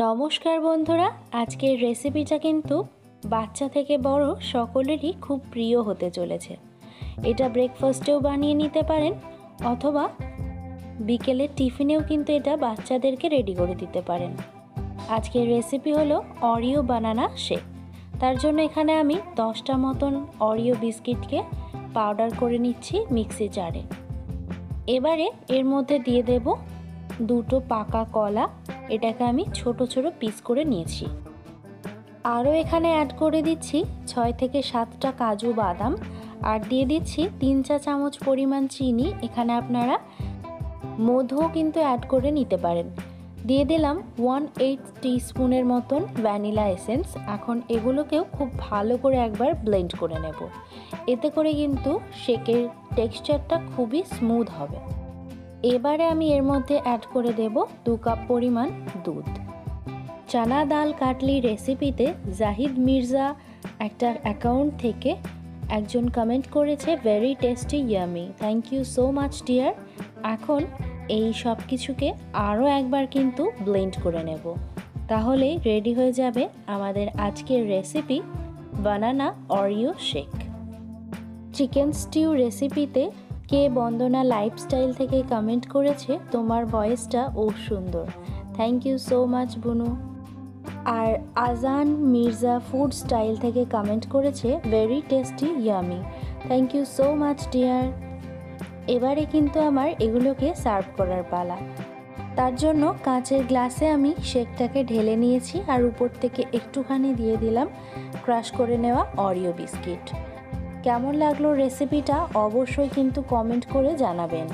নমস্কার বন্ধুরা, আজকের রেসিপিটা কিন্তু বাচ্চা থেকে বড় সকলেরই খুব প্রিয় হতে চলেছে। এটা ব্রেকফাস্টেও বানিয়ে নিতে পারেন অথবা বিকেলের টিফিনেও কিন্তু এটা বাচ্চাদেরকে রেডি করে দিতে পারেন। আজকের রেসিপি হলো অরিও বানানা শেক। তার জন্য এখানে আমি 10টা মতন অরিও বিস্কিটকে পাউডার করে নিচ্ছি মিক্সি জারে। এবারে এর মধ্যে দিয়ে দেব 2টো পাকা কলা, এটাকে আমি ছোট ছোট পিস করে নিয়েছি। আরও এখানে অ্যাড করে দিচ্ছি 6 থেকে 7টা কাজু বাদাম, আর দিয়ে দিচ্ছি 3 চা চামচ পরিমাণ চিনি। এখানে আপনারা মধুও কিন্তু অ্যাড করে নিতে পারেন। দিয়ে দিলাম 1/8 টিস্পুনের মতন ভ্যানিলা এসেন্স। এখন এগুলোকেও খুব ভালো করে একবার ব্লেন্ড করে নেব। এতে করে কিন্তু শেকের টেক্সচারটা খুবই স্মুথ হবে। এবারে আমি এর মধ্যে অ্যাড করে দেব 2 কাপ পরিমাণ দুধ। চানা ডাল কাটলি রেসিপিতে জাহিদ মির্জা একটা অ্যাকাউন্ট থেকে একজন কমেন্ট করেছে, very tasty yummy, thank you so much dear. এখন এই সব কিছুকে আরও একবার কিন্তু ব্লেন্ড করে নেব, তাহলেই রেডি হয়ে যাবে আমাদের আজকের রেসিপি বানানা অরিও শেক। চিকেন স্টিউ রেসিপিতে কে বন্দনা লাইফস্টাইল থেকে কমেন্ট করেছে, তোমার ভয়েসটা সুন্দর, থ্যাংক ইউ সো মাচ বুনু। আর আজান মির্জা ফুড স্টাইল থেকে কমেন্ট করেছে, very tasty yummy, thank you so much dear. এবারে কিন্তু আমার এগুলোকে সার্ভ করার পালা। তার জন্য কাঁচের গ্লাসে আমি শেকটাকে ঢেলে নিয়েছি, আর উপর থেকে একটুখানি দিয়ে দিলাম ক্রাশ করে নেওয়া অরিও বিস্কিট। কেমন লাগলো রেসিপিটা অবশ্যই কিন্তু কমেন্ট করে জানাবেন।